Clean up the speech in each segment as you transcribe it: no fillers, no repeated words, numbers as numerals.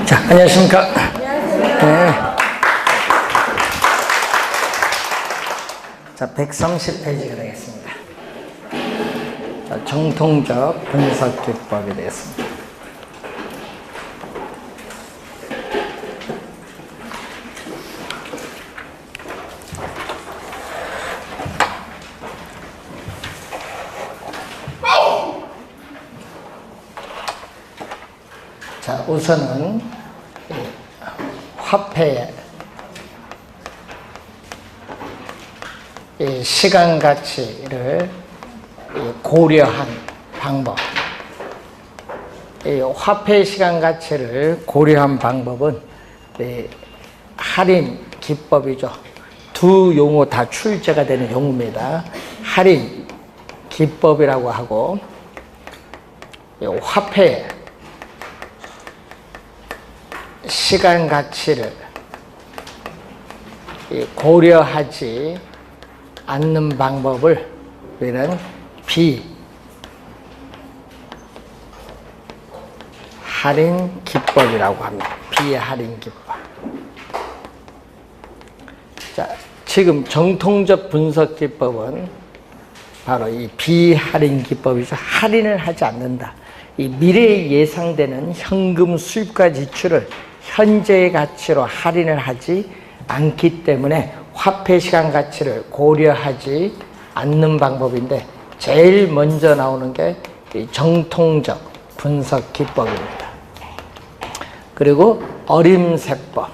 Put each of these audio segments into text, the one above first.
자, 안녕하십니까. 네. 자, 130페이지가 되겠습니다. 자, 정통적 분석 기법이 되겠습니다. 자, 우선은 화폐의 시간 가치를 고려한 방법. 화폐의 시간 가치를 고려한 방법은 할인 기법이죠. 두 용어 다 출제가 되는 용어입니다. 할인 기법이라고 하고, 화폐의 시간 가치를 고려하지 않는 방법을 우리는 비할인 기법이라고 합니다. 비할인 기법. 자, 지금 정통적 분석 기법은 바로 이 비할인 기법이죠. 할인을 하지 않는다. 이 미래에 예상되는 현금 수입과 지출을 현재의 가치로 할인을 하지 않기 때문에 화폐 시간 가치를 고려하지 않는 방법인데, 제일 먼저 나오는 게 정통적 분석 기법입니다. 그리고 어림세법,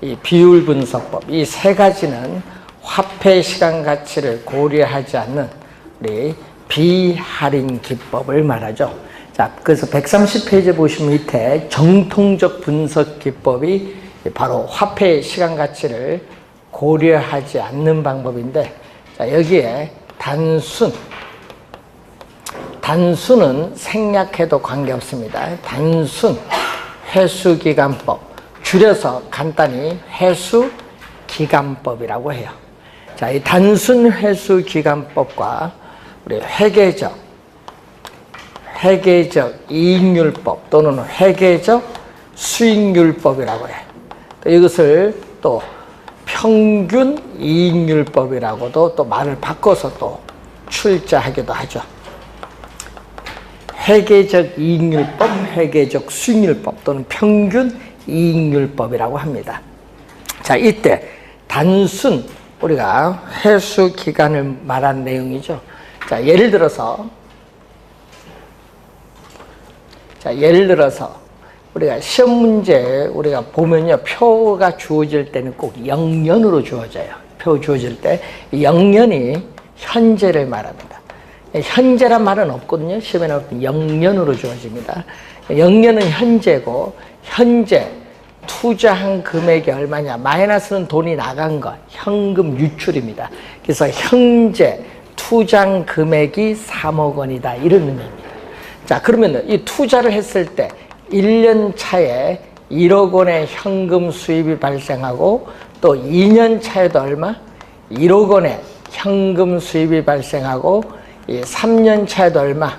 이 비율 분석법, 이 세 가지는 화폐 시간 가치를 고려하지 않는 우리 비할인 기법을 말하죠. 자, 그래서 130페이지 보시면 밑에 정통적 분석 기법이 바로 화폐의 시간 가치를 고려하지 않는 방법인데, 자, 여기에 단순은 생략해도 관계없습니다. 단순 회수기간법, 줄여서 간단히 회수기간법이라고 해요. 자, 이 단순 회수기간법과 우리 회계적 이익률법 또는 회계적 수익률법이라고 해요. 이것을 또 평균 이익률법이라고도 또 말을 바꿔서 또 출제하기도 하죠. 회계적 이익률법, 회계적 수익률법 또는 평균 이익률법이라고 합니다. 자, 이때 단순 우리가 회수 기간을 말한 내용이죠. 자, 예를 들어서 우리가 시험 문제 우리가 보면요, 표가 주어질 때는 꼭 영년으로 주어져요. 표 주어질 때 영년이 현재를 말합니다. 현재란 말은 없거든요. 시험에 나올 때 영년으로 주어집니다. 영년은 현재고, 현재 투자한 금액이 얼마냐, 마이너스는 돈이 나간 것, 현금 유출입니다. 그래서 현재 투자한 금액이 3억 원이다, 이런 의미입니다. 자, 그러면 이 투자를 했을 때 1년 차에 1억 원의 현금 수입이 발생하고, 또 2년 차에도 얼마? 1억 원의 현금 수입이 발생하고, 3년 차에도 얼마?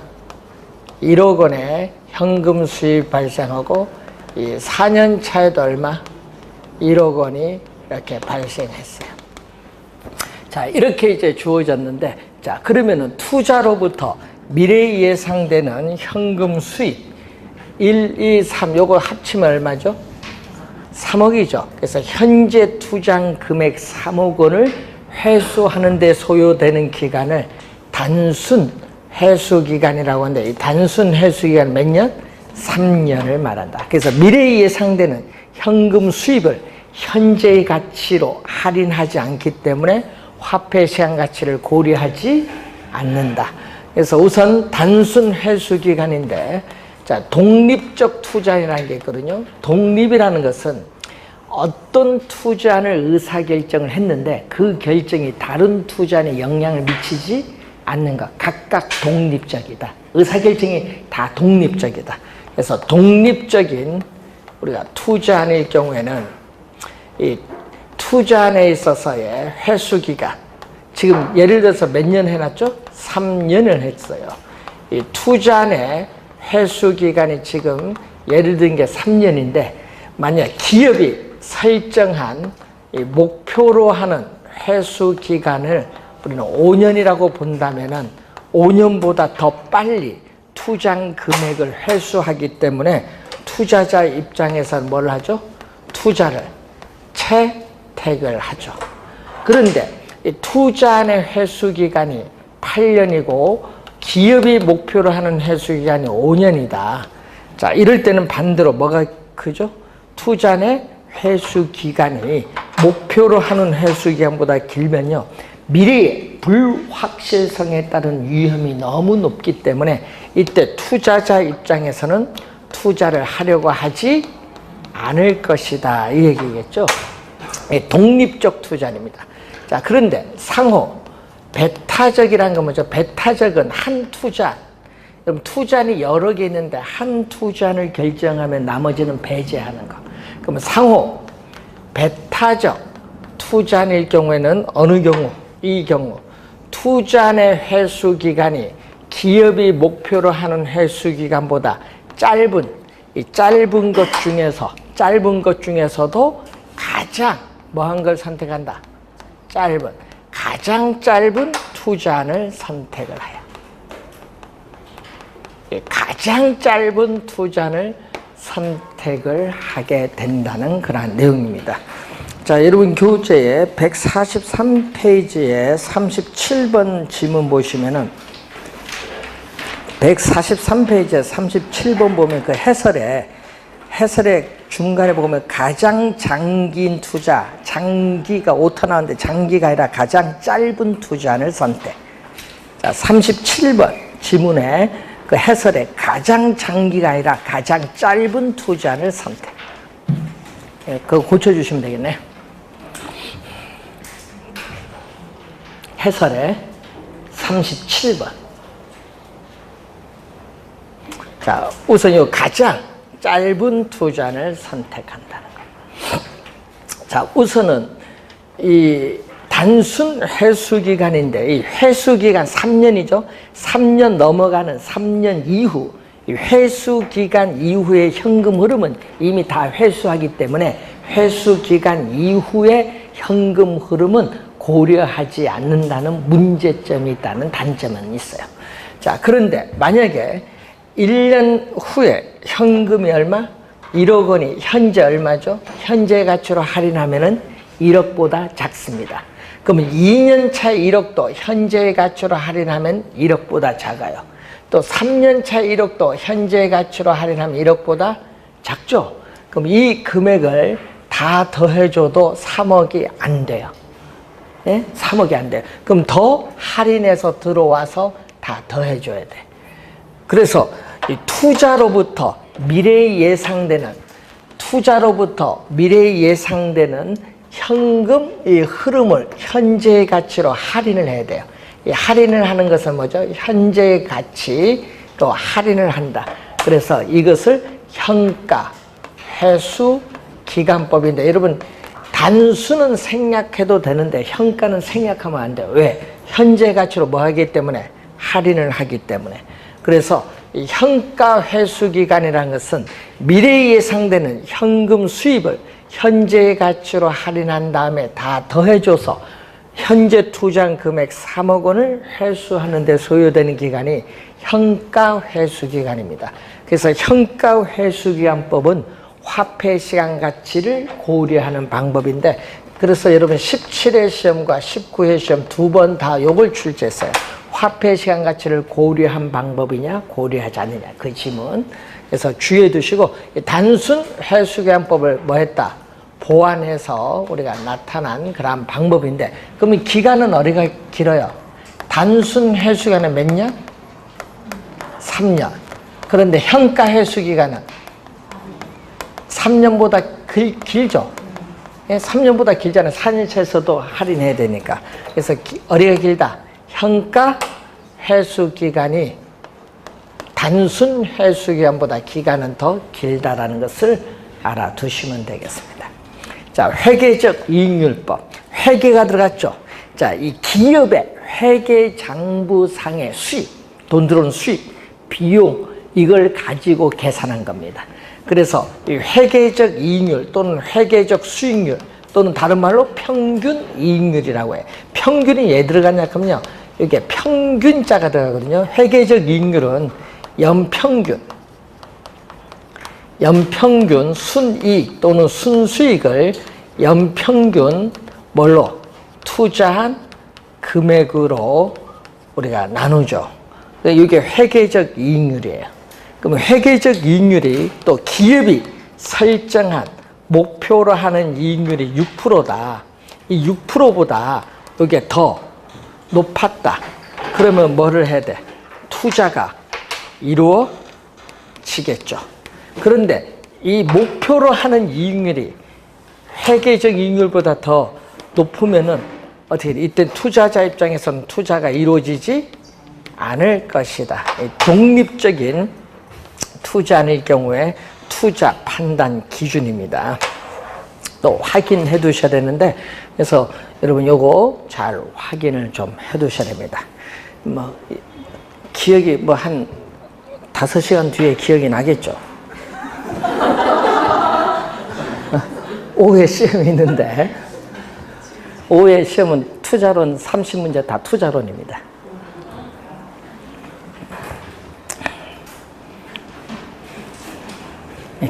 1억 원의 현금 수입이 발생하고, 4년 차에도 얼마? 1억 원이 이렇게 발생했어요. 자, 이렇게 이제 주어졌는데, 자, 그러면은 투자로부터 미래에 예상되는 현금 수입 1, 2, 3 요거 합치면 얼마죠? 3억이죠. 그래서 현재 투자한 금액 3억 원을 회수하는 데 소요되는 기간을 단순 회수기간이라고 하는데, 이 단순 회수기간 몇 년? 3년을 말한다. 그래서 미래에 예상되는 현금 수입을 현재의 가치로 할인하지 않기 때문에 화폐 시간 가치를 고려하지 않는다. 그래서 우선 단순 회수기간인데, 자, 독립적 투자라는 게 있거든요. 독립이라는 것은 어떤 투자안을 의사결정을 했는데 그 결정이 다른 투자안에 영향을 미치지 않는 것. 각각 독립적이다. 의사결정이 다 독립적이다. 그래서 독립적인 우리가 투자안일 경우에는 이 투자안에 있어서의 회수기간, 지금 예를 들어서 몇 년 해놨죠? 3년을 했어요. 이 투자안의 회수 기간이 지금 예를 든 게 3년인데 만약 기업이 설정한 이 목표로 하는 회수 기간을 우리는 5년이라고 본다면은 5년보다 더 빨리 투자한 금액을 회수하기 때문에 투자자 입장에서는 뭘 하죠? 투자를 채택을 하죠. 그런데 이 투자안의 회수 기간이 8년이고 기업이 목표로 하는 회수 기간이 5년이다. 자, 이럴 때는 반대로 뭐가 크죠? 투자안의 회수 기간이 목표로 하는 회수 기간보다 길면요, 미래의 불확실성에 따른 위험이 너무 높기 때문에 이때 투자자 입장에서는 투자를 하려고 하지 않을 것이다, 이 얘기겠죠. 독립적 투자입니다. 자, 그런데 상호 배타적이라는 건 뭐죠? 배타적은 한 투자, 그럼 투자는 여러 개 있는데 한 투자를 결정하면 나머지는 배제하는 거. 그럼 상호 배타적 투자일 경우에는 어느 경우? 이 경우 투자의 회수 기간이 기업이 목표로 하는 회수 기간보다 짧은, 이 짧은 것 중에서도 가장 뭐한 걸 선택한다? 가장 짧은 투자안을 선택을 해요. 가장 짧은 투자안을 선택을 하게 된다는 그런 내용입니다. 자, 여러분 교재에 143페이지에 37번 지문 보시면은 143페이지에 37번 보면 그 해설에 중간에 보면 가장 장기인 투자, 장기가 오타 나오는데 장기가 아니라 가장 짧은 투자안을 선택. 자, 37번 지문에 그 해설에 가장 장기가 아니라 가장 짧은 투자안을 선택. 그거 고쳐주시면 되겠네. 해설에 37번. 자, 우선 이 가장 짧은 투자안을 선택한다는 거예요. 자, 우선은 이 단순 회수 기간인데 이 회수 기간 3년이죠. 3년 넘어가는 3년 이후 이 회수 기간 이후의 현금 흐름은 이미 다 회수하기 때문에 회수 기간 이후의 현금 흐름은 고려하지 않는다는 문제점이 있다는 단점은 있어요. 자, 그런데 만약에 1년 후에 현금이 얼마? 1억 원이 현재 얼마죠? 현재 가치로 할인하면은 1억보다 작습니다. 그러면 2년 차 1억도 현재 가치로 할인하면 1억보다 작아요. 또 3년 차 1억도 현재 가치로 할인하면 1억보다 작죠? 그럼 이 금액을 다 더해줘도 3억이 안 돼요. 네? 3억이 안 돼요. 그럼 더 할인해서 들어와서 다 더해줘야 돼. 그래서 이 투자로부터 미래에 예상되는 현금의 흐름을 현재 가치로 할인을 해야 돼요. 이 할인을 하는 것은 뭐죠? 현재 가치 또 할인을 한다. 그래서 이것을 현가 회수 기간법인데, 여러분 단수는 생략해도 되는데 현가는 생략하면 안 돼요. 왜? 현재 가치로 뭐 하기 때문에? 할인을 하기 때문에. 그래서 이 현가 회수 기간이라는 것은 미래에 예상되는 현금 수입을 현재 가치로 할인한 다음에 다 더해줘서 현재 투자한 금액 3억 원을 회수하는 데 소요되는 기간이 현가 회수 기간입니다. 그래서 현가 회수 기간법은 화폐 시간 가치를 고려하는 방법인데, 그래서 여러분 17회 시험과 19회 시험 두 번 다 요걸 출제했어요. 화폐 시간 가치를 고려한 방법이냐 고려하지 않느냐, 그 지문. 그래서 주의해 두시고, 단순 회수기간법을 뭐 했다? 보완해서 우리가 나타난 그런 방법인데, 그러면 기간은 어디가 길어요? 단순 회수기간은 몇 년? 3년. 그런데 현가 회수기간은 3년보다 길죠? 3년보다 길잖아요. 4년 차에서도 할인해야 되니까. 그래서 어디가 길다? 현가 회수기간이 단순 회수기간보다 기간은 더 길다라는 것을 알아두시면 되겠습니다. 자, 회계적 이익률법. 회계가 들어갔죠. 자, 이 기업의 회계장부상의 수입, 돈 들어오는 수입, 비용, 이걸 가지고 계산한 겁니다. 그래서 이 회계적 이익률 또는 회계적 수익률 또는 다른 말로 평균 이익률이라고 해요. 평균이 왜 들어가냐 하면요, 이게 평균자가 들어가거든요. 회계적 이익률은 연평균 순이익 또는 순수익을 연평균 뭘로? 투자한 금액으로 우리가 나누죠. 이게 회계적 이익률이에요. 그럼 회계적 이익률이 또 기업이 설정한 목표로 하는 이익률이 6%다. 이 6%보다 이게 더 높았다. 그러면 뭐를 해야 돼? 투자가 이루어지겠죠. 그런데 이 목표로 하는 이익률이 회계적 이익률보다 더 높으면은 어떻게 돼? 이때 투자자 입장에서는 투자가 이루어지지 않을 것이다. 독립적인 투자일 경우에 투자 판단 기준입니다. 또 확인해 두셔야 되는데, 그래서 여러분 요거 잘 확인을 좀 해 두셔야 됩니다. 뭐 기억이 뭐 한 5시간 뒤에 기억이 나겠죠. 오후에 시험이 있는데, 오후에 시험은 투자론 30문제 다 투자론입니다.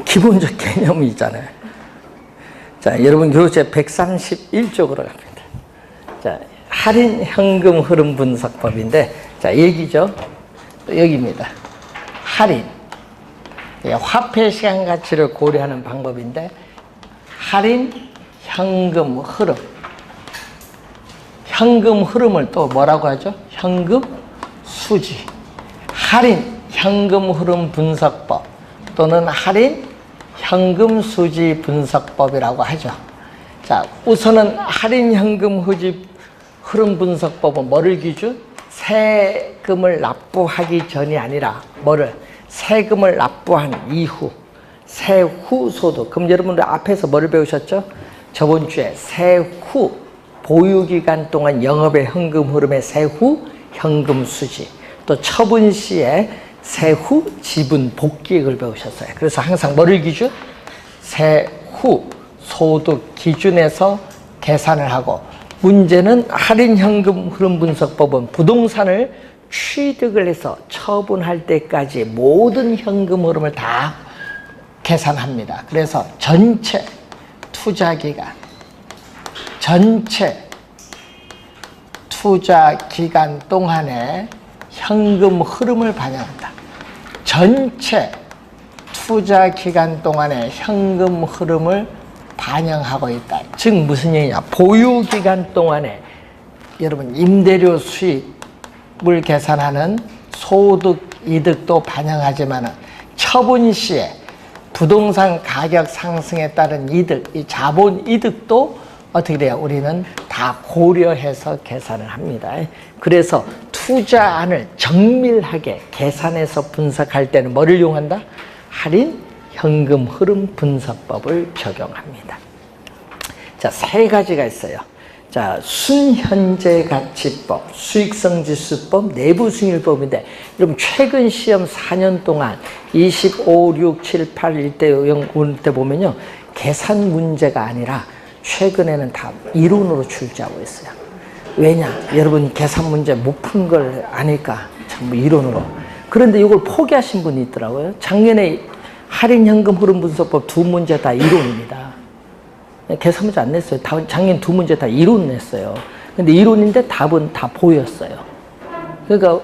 기본적 개념이 있잖아요. 자, 여러분 교재 131쪽으로 갑니다. 자, 할인 현금 흐름 분석법인데, 자, 여기죠. 여기입니다. 할인. 화폐 시간 가치를 고려하는 방법인데, 할인 현금 흐름. 현금 흐름을 또 뭐라고 하죠? 현금 수지. 할인 현금 흐름 분석법 또는 할인 현금 수지 분석법이라고 하죠. 자, 우선은 할인 현금 흐름 분석법은 뭐를 기준? 세금을 납부하기 전이 아니라 뭐를? 세금을 납부한 이후, 세후 소득. 그럼 여러분들 앞에서 뭐를 배우셨죠? 저번 주에 세후 보유기간 동안 영업의 현금 흐름의 세후 현금 수지, 또 처분 시에 세후 지분 복귀액을 배우셨어요. 그래서 항상 뭐를 기준? 세후 소득 기준에서 계산을 하고, 문제는 할인 현금 흐름 분석법은 부동산을 취득을 해서 처분할 때까지 모든 현금 흐름을 다 계산합니다. 그래서 전체 투자 기간, 전체 투자 기간 동안의 현금 흐름을 반영한다. 전체 투자 기간 동안의 현금 흐름을 반영하고 있다. 즉 무슨 얘기냐? 보유 기간 동안에 여러분 임대료 수입을 계산하는 소득 이득도 반영하지만 처분 시에 부동산 가격 상승에 따른 이득, 이 자본 이득도 어떻게 돼요? 우리는 다 고려해서 계산을 합니다. 그래서 투자안을 정밀하게 계산해서 분석할 때는 뭐를 이용한다? 할인 현금 흐름 분석법을 적용합니다. 자, 3가지가 있어요. 자, 순현재 가치법, 수익성 지수법, 내부 승률법인데, 여러분 최근 시험 4년 동안 25, 6, 7, 8, 1대 0 올 때 보면요, 계산 문제가 아니라 최근에는 다 이론으로 출제하고 있어요. 왜냐? 여러분 계산 문제 못 푼 걸 아니까 전부 이론으로. 그런데 이걸 포기하신 분이 있더라고요. 작년에 할인 현금 흐름 분석법 2문제 다 이론입니다. 계산 문제 안 냈어요. 작년 2문제 다 이론 냈어요. 근데 이론인데 답은 다 보였어요. 그러니까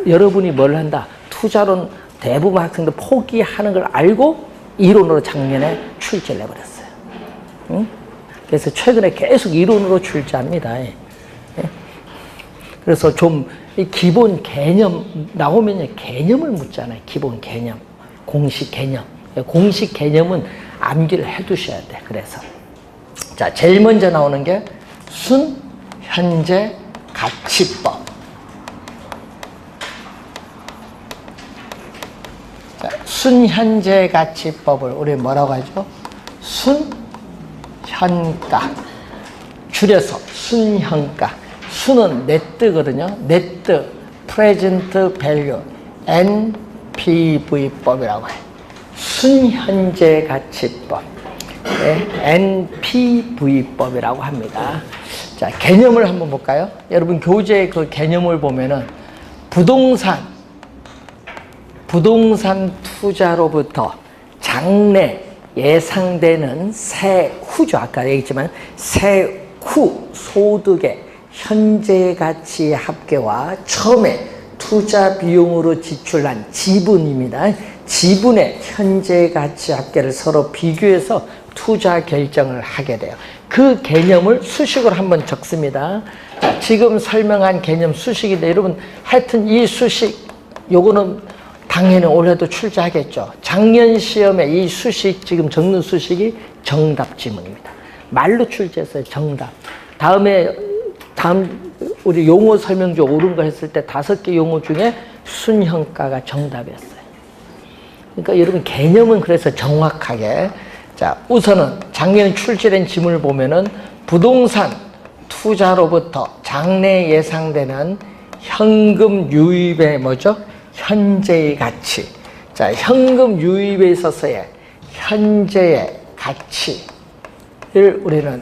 여러분이 뭘 한다? 투자론 대부분 학생들 포기하는 걸 알고 이론으로 작년에 출제를 해버렸어요. 응? 그래서 최근에 계속 이론으로 출제합니다. 예. 그래서 좀 기본 개념 나오면 개념을 묻잖아요. 기본 개념, 공식 개념. 공식 개념은 암기를 해두셔야 돼. 그래서 자, 제일 먼저 나오는 게 순현재 가치법. 자, 순현재 가치법을 우리 뭐라고 하죠? 순현가. 줄여서 순현가. 수는 네트거든요. 네트, 프레젠트 밸류, NPV. NPV법이라고 해요. 순현재가치법. 네, NPV법이라고 합니다. 자, 개념을 한번 볼까요? 여러분 교재 그 개념을 보면은 부동산 투자로부터 장래 예상되는 세후죠. 아까 얘기했지만 세후 소득의 현재 가치의 합계와 처음에 투자 비용으로 지출한 지분입니다. 지분의 현재 가치 합계를 서로 비교해서 투자 결정을 하게 돼요. 그 개념을 수식으로 한번 적습니다. 지금 설명한 개념 수식인데 여러분 하여튼 이 수식 요거는 당연히 올해도 출제하겠죠. 작년 시험에 이 수식 지금 적는 수식이 정답 지문입니다. 말로 출제했어요. 정답. 다음 우리 용어 설명조 옳은 거 했을 때 5개 용어 중에 순형가가 정답이었어요. 그러니까 여러분 개념은 그래서 정확하게 자 우선은 작년 출제된 지문을 보면은 부동산 투자로부터 장래 예상되는 현금 유입의 뭐죠? 현재의 가치. 자 현금 유입에 있어서의 현재의 가치를 우리는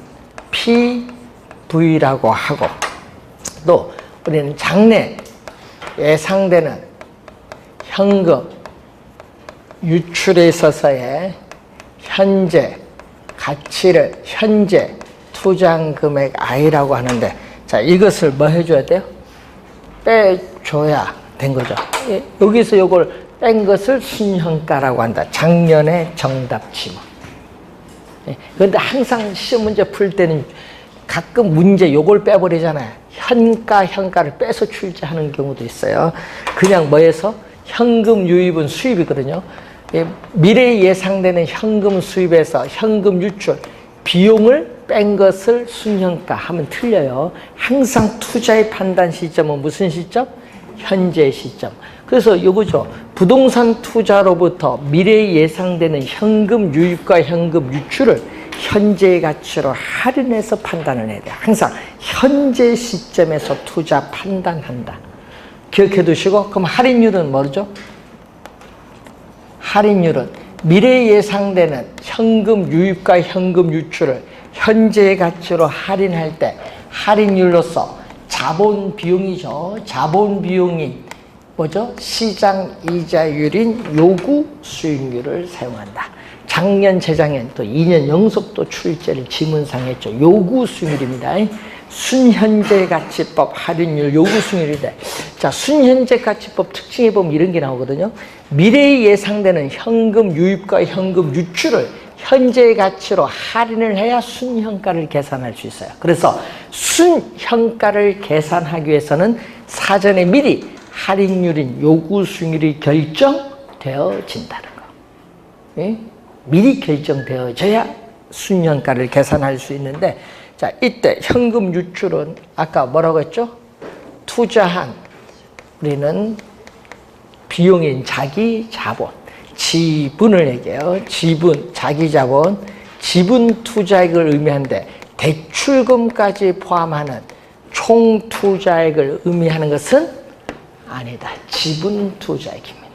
PV라고 하고 또 우리는 장래 예상되는 현금 유출에 있어서의 현재 가치를 현재 투자한 금액 I라고 하는데 자 이것을 뭐 해줘야 돼요? 빼줘야 된 거죠. 여기서 이걸 뺀 것을 순현가라고 한다. 작년의 정답 지문. 그런데 항상 시험 문제 풀 때는 가끔 문제 요걸 빼버리잖아요. 현가를 빼서 출제하는 경우도 있어요. 그냥 뭐에서 현금 유입은 수입이거든요. 미래에 예상되는 현금 수입에서 현금 유출 비용을 뺀 것을 순현가 하면 틀려요. 항상 투자의 판단 시점은 무슨 시점? 현재 시점. 그래서 요거죠. 부동산 투자로부터 미래에 예상되는 현금 유입과 현금 유출을 현재의 가치로 할인해서 판단을 해야 돼요. 항상 현재 시점에서 투자 판단한다. 기억해 두시고 그럼 할인율은 뭐죠? 할인율은 미래에 예상되는 현금 유입과 현금 유출을 현재의 가치로 할인할 때 할인율로서 자본 비용이죠. 자본 비용이 뭐죠? 시장 이자율인 요구 수익률을 사용한다. 작년, 재작년 또 2년 연속 또 출제를 지문상 했죠. 요구 수익률입니다. 순현재 가치법 할인율 요구 수익률이다. 자, 순현재 가치법 특징에 보면 이런 게 나오거든요. 미래에 예상되는 현금 유입과 현금 유출을 현재의 가치로 할인을 해야 순현가를 계산할 수 있어요. 그래서 순현가를 계산하기 위해서는 사전에 미리 할인율인 요구 수익률이 결정되어진다는 거. 예? 미리 결정되어져야 순현가를 계산할 수 있는데 자, 이때 현금 유출은 아까 뭐라고 했죠? 투자한 우리는 비용인 자기 자본, 지분을 얘기해요. 지분, 자기 자본, 지분 투자액을 의미하는데 대출금까지 포함하는 총 투자액을 의미하는 것은 아니다. 지분 투자액입니다.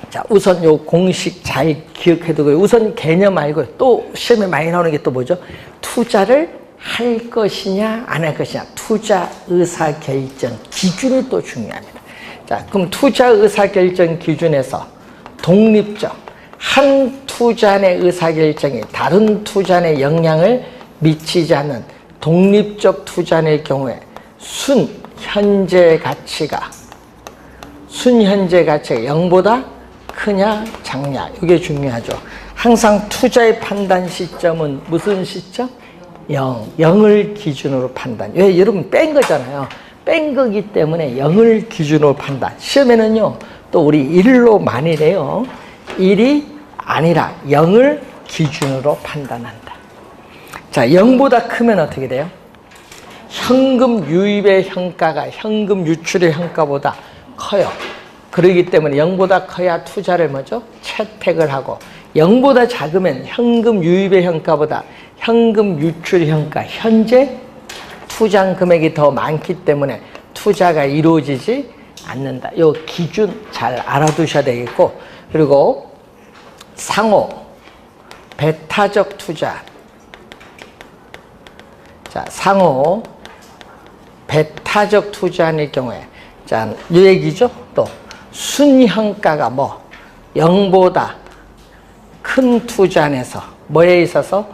자, 우선 요 공식 잘 기억해두고요. 우선 개념 알고 또 시험에 많이 나오는 게 또 뭐죠? 투자를 할 것이냐 안 할 것이냐 투자 의사결정 기준이 또 중요합니다. 자, 그럼 투자 의사결정 기준에서 독립적 한 투자의 의사결정이 다른 투자의 영향을 미치지 않는 독립적 투자의 경우에 순현재 가치가 0보다 크냐 작냐 이게 중요하죠. 항상 투자의 판단 시점은 무슨 시점? 0을 기준으로 판단. 왜? 여러분 뺀 거잖아요. 뺀 거기 때문에 0을 기준으로 판단. 시험에는요 또 우리 1로 많이 내요. 1이 아니라 0을 기준으로 판단한다. 자, 0보다 크면 어떻게 돼요? 현금 유입의 현가가 현금 유출의 현가보다 커요. 그렇기 때문에 0보다 커야 투자를 뭐죠? 채택을 하고 0보다 작으면 현금 유입의 현가보다 현금 유출 현가, 현재 투자 금액이 더 많기 때문에 투자가 이루어지지 않는다. 이 기준 잘 알아두셔야 되겠고, 그리고 상호, 배타적 투자. 자, 상호, 배타적 투자의 경우에, 자, 이 얘기죠. 또, 순형가가 뭐, 0보다 큰 투자 안에서, 뭐에 있어서?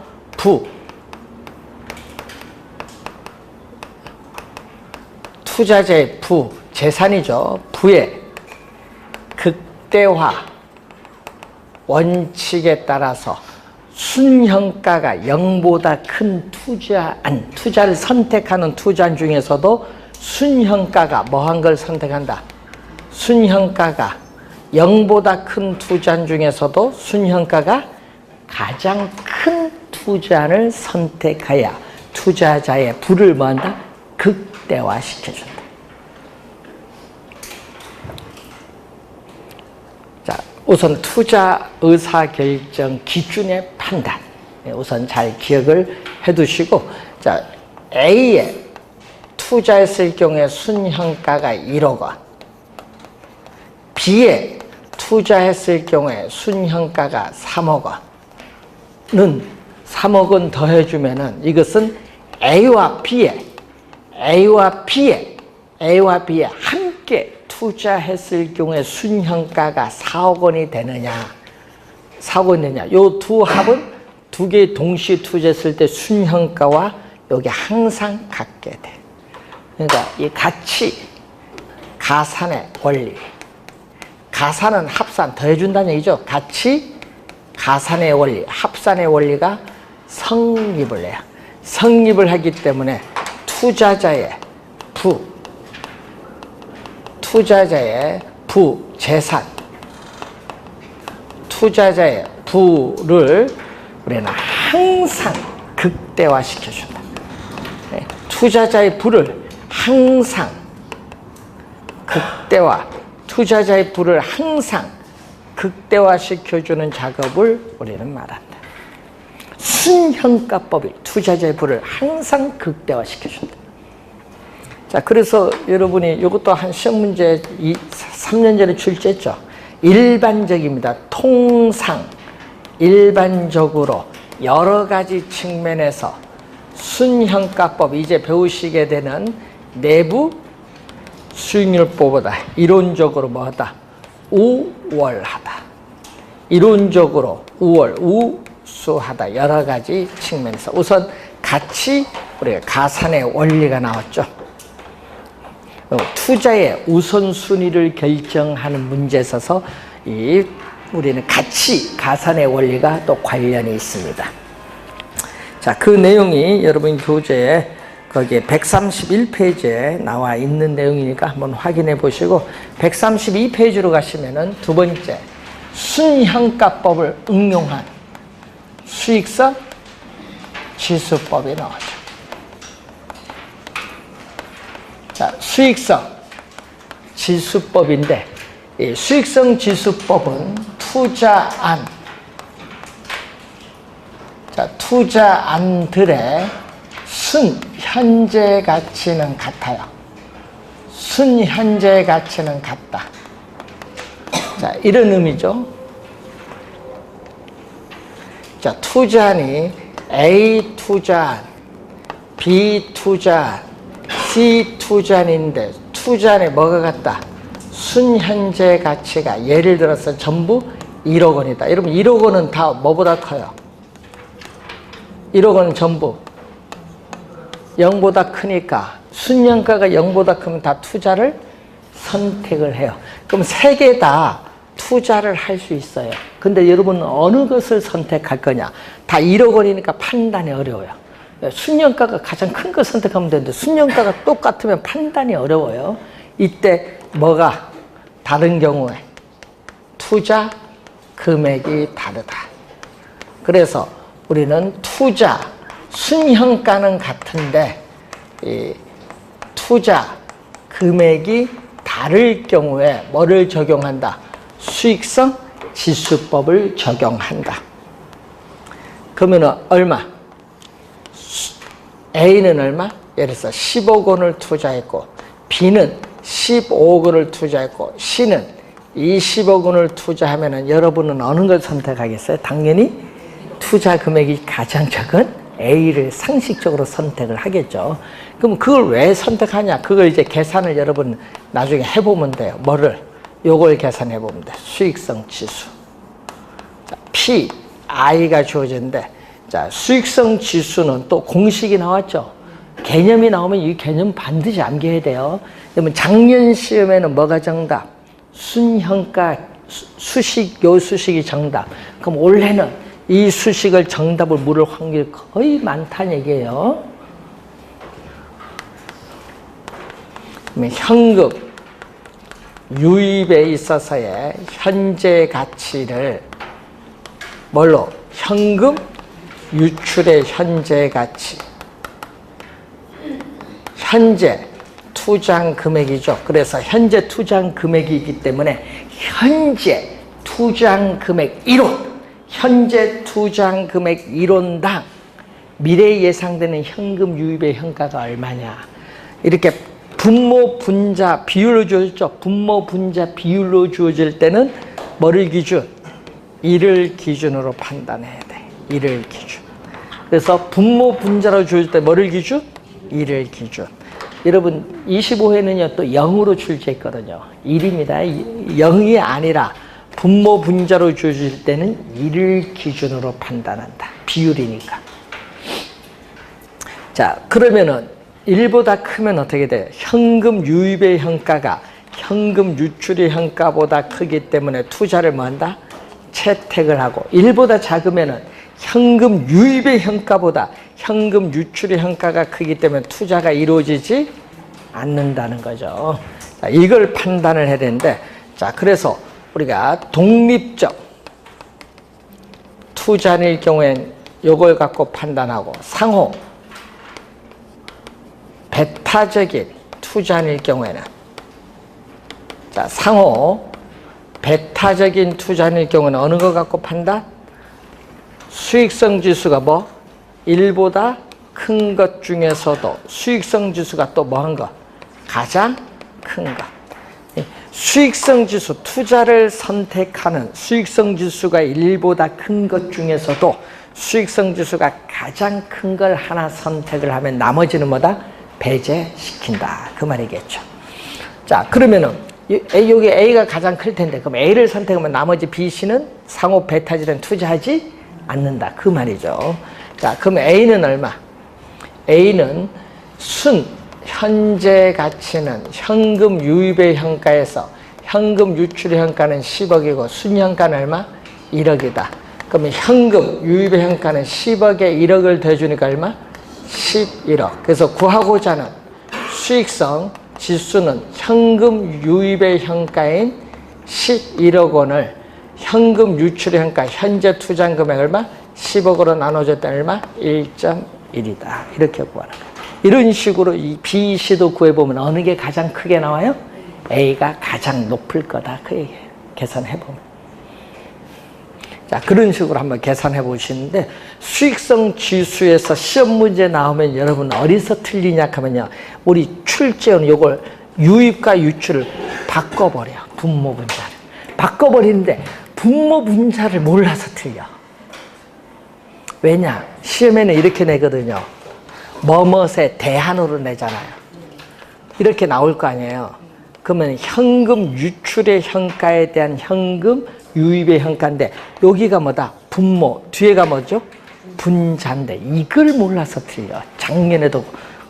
투자자의 재산이죠. 부의 극대화 원칙에 따라서 순형가가 0보다 큰 투자를 선택하는 투자안 중에서도 순형가가 뭐한 걸 선택한다? 순형가가 0보다 큰 투자안 중에서도 순형가가 가장 큰 투자안을 선택하여 투자자의 부를 뭐한다? 극대화시켜준다. 자, 우선 투자 의사결정 기준의 판단. 우선 잘 기억을 해두시고, 자, A에 투자했을 경우에 순형가가 1억 원, B에 투자했을 경우에 순형가가 3억 원은 3억 원 더해주면은 이것은 A와 B에 함께 투자했을 경우에 순형가가 4억 원이 되느냐, 4억 원이 되느냐. 요 두 합은 두 개 동시에 투자했을 때 순형가와 여기 항상 같게 돼. 그러니까 이 가치, 가산의 원리. 가산은 합산, 더해준다는 얘기죠. 가치, 가산의 원리, 합산의 원리가 성립을 해요. 성립을 하기 때문에 투자자의 재산, 투자자의 부를 우리는 항상 극대화시켜준다. 투자자의 부를 항상 투자자의 부를 항상 극대화시켜주는 작업을 우리는 말한다. 순형가법이 투자자의 부를 항상 극대화시켜준다. 자, 그래서 여러분이 이것도 한 시험 문제 3년 전에 출제했죠. 일반적입니다. 일반적으로 여러 가지 측면에서 순형가법, 이제 배우시게 되는 내부 수익률법보다 이론적으로 뭐하다? 우월하다. 이론적으로 우수하다. 여러 가지 측면에서. 우선 같이 우리가 가산의 원리가 나왔죠. 투자의 우선순위를 결정하는 문제에 있어서 우리는 가치, 가산의 원리가 또 관련이 있습니다. 자, 그 내용이 여러분 교재에 거기에 131페이지에 나와 있는 내용이니까 한번 확인해 보시고, 132페이지로 가시면은 두 번째, 순형가법을 응용한 수익성 지수법이 나오죠. 자, 수익성 지수법인데, 이 수익성 지수법은 투자안들의 순현재 가치는 같아요. 순현재 가치는 같다. 자, 이런 의미죠. 자, 투자안이 A 투자안, B 투자안, C 투자안인데 투자안에 뭐가 같다? 순현재 가치가 예를 들어서 전부 1억 원이다. 여러분 1억 원은 다 뭐보다 커요? 1억 원은 전부 0보다 크니까 순형가가 0보다 크면 다 투자를 선택을 해요. 그럼 세 개 다 투자를 할 수 있어요. 근데 여러분은 어느 것을 선택할 거냐? 다 1억 원이니까 판단이 어려워요. 순형가가 가장 큰 걸 선택하면 되는데 순형가가 똑같으면 판단이 어려워요. 이때 뭐가 다른 경우에 투자 금액이 다르다. 그래서 우리는 투자 순형가는 같은데 이 투자 금액이 다를 경우에 뭐를 적용한다? 수익성 지수법을 적용한다. 그러면 얼마? A는 얼마? 예를 들어서 10억 원을 투자했고 B는 15억 원을 투자했고 C는 20억 원을 투자하면은 여러분은 어느 걸 선택하겠어요? 당연히 투자 금액이 가장 적은 A를 상식적으로 선택을 하겠죠. 그럼 그걸 왜 선택하냐? 그걸 이제 계산을 여러분 나중에 해보면 돼요. 뭐를? 요걸 계산해 보면 돼. 수익성 지수. 자, P, I가 주어졌는데, 자, 수익성 지수는 또 공식이 나왔죠. 개념이 나오면 이 개념 반드시 암기해야 돼요. 그러면 작년 시험에는 뭐가 정답? 순현가 수식, 요 수식이 정답. 그럼 올해는 이 수식을 정답을 물을 확률이 거의 많다는 얘기예요. 그러면 현금 유입에 있어서의 현재 가치를 뭘로? 현금 유출의 현재 가치. 현재 투자한 금액이죠. 그래서 현재 투자한 금액이기 때문에 현재 투자한 금액 1원, 현재 투자한 금액 1원당 미래에 예상되는 현금 유입의 현가가 얼마냐. 이렇게 분모 분자 비율로 주어졌죠. 분모 분자 비율로 주어질 때는 뭐를 기준? 이를 기준으로 판단해야 돼. 이를 기준. 그래서 분모 분자로 주어질 때 뭐를 기준? 이를 기준. 여러분 25회는요 또 0으로 출제했거든요. 1입니다. 0이 아니라 분모 분자로 주어질 때는 이를 기준으로 판단한다. 비율이니까. 자, 그러면은 1보다 크면 어떻게 돼요? 현금 유입의 현가가 현금 유출의 현가보다 크기 때문에 투자를 뭐 한다? 채택을 하고, 1보다 작으면은 현금 유입의 현가보다 현금 유출의 현가가 크기 때문에 투자가 이루어지지 않는다는 거죠. 자, 이걸 판단을 해야 되는데, 자, 그래서 우리가 독립적 투자일 경우엔 요걸 갖고 판단하고, 상호 배타적인 투자일 경우에는, 자, 상호 배타적인 투자일 경우는 어느 거 갖고 판단? 수익성 지수가 뭐? 1보다 큰 것 중에서도 수익성 지수가 또 뭐 한 거? 가장 큰 것. 수익성 지수, 투자를 선택하는 수익성 지수가 1보다 큰 것 중에서도 수익성 지수가 가장 큰 걸 하나 선택을 하면 나머지는 뭐다? 배제시킨다. 그 말이겠죠. 자, 그러면은 여기 A가 가장 클 텐데, 그럼 A를 선택하면 나머지 B, C는 상호 배타적인 투자하지 않는다. 그 말이죠. 자, 그럼 A는 얼마? A는 현재 가치는 현금 유입의 현가에서 현금 유출의 현가는 10억이고 순현가는 얼마? 1억이다. 그러면 현금 유입의 현가는 10억에 1억을 더해주니까 얼마? 11억. 그래서 구하고자 하는 수익성 지수는 현금 유입의 현가인 11억 원을 현금 유출의 현가, 현재 투자한 금액 얼마? 10억으로 나눠줬다 얼마? 1.1이다. 이렇게 구하는 거예요. 이런 식으로 이 B, C도 구해보면 어느 게 가장 크게 나와요? A가 가장 높을 거다. 그 얘기예요. 계산해보면. 자, 그런 식으로 한번 계산해 보시는데, 수익성 지수에서 시험 문제 나오면 여러분 어디서 틀리냐 하면요, 우리 출제원 요걸 유입과 유출을 바꿔버려. 분모 분자를 바꿔버리는데 분모 분자를 몰라서 틀려. 왜냐? 시험에는 이렇게 내거든요. 뭐뭇에 대한으로 내잖아요. 이렇게 나올 거 아니에요. 그러면 현금 유출의 현가에 대한 현금 유입의 현가인데, 여기가 뭐다? 분모. 뒤에가 뭐죠? 분자인데, 이걸 몰라서 틀려. 작년에도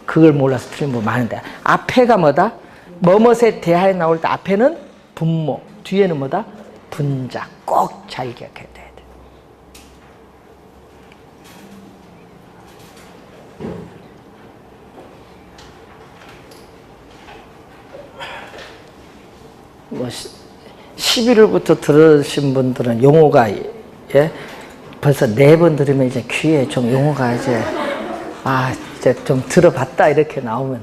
그걸 몰라서 틀린 분 많은데, 앞에가 뭐다? 뭐뭇에 대하에 나올 때 앞에는 분모, 뒤에는 뭐다? 분자. 꼭 잘 기억해야 돼야 돼. 뭐 11월부터 들으신 분들은 용어가, 예? 벌써 4번 들으면 이제 귀에 좀 용어가 이제, 이제 좀 들어봤다 이렇게 나오면.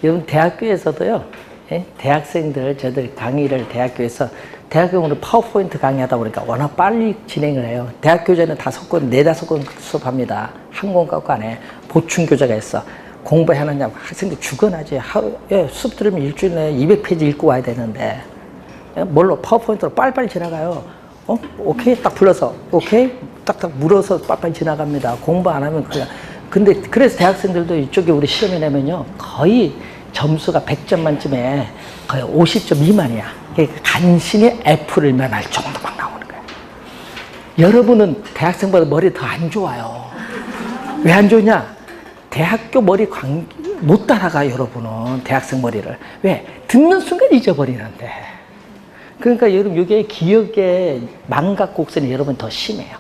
여러분 대학교에서도요, 예? 대학생들, 저들 강의를 대학교에서, 대학교는 파워포인트 강의하다 보니까 워낙 빨리 진행을 해요. 대학교재는 5권, 4, 5권 수업합니다. 한 권갖고 안 해. 보충교재가 있어. 공부해놨냐고. 학생들 죽어나지. 하루에 수업 들으면 일주일 내에 200페이지 읽고 와야 되는데, 뭘로? 파워포인트로 빨리빨리 지나가요. 오케이? 딱 불러서, 오케이? 딱딱 물어서 빨리빨리 지나갑니다. 공부 안 하면 그냥. 근데 그래서 대학생들도 이쪽에 우리 시험에 내면요, 거의 점수가 100점 만점에 거의 50점 미만이야. 간신히 F를 면할 정도 막 나오는 거야. 여러분은 대학생보다 머리 더 안 좋아요. 왜 안 좋냐? 대학교 머리 못 따라가, 여러분은. 대학생 머리를. 왜? 듣는 순간 잊어버리는데. 그러니까 여러분, 이게 기억의 망각 곡선이 여러분 더 심해요.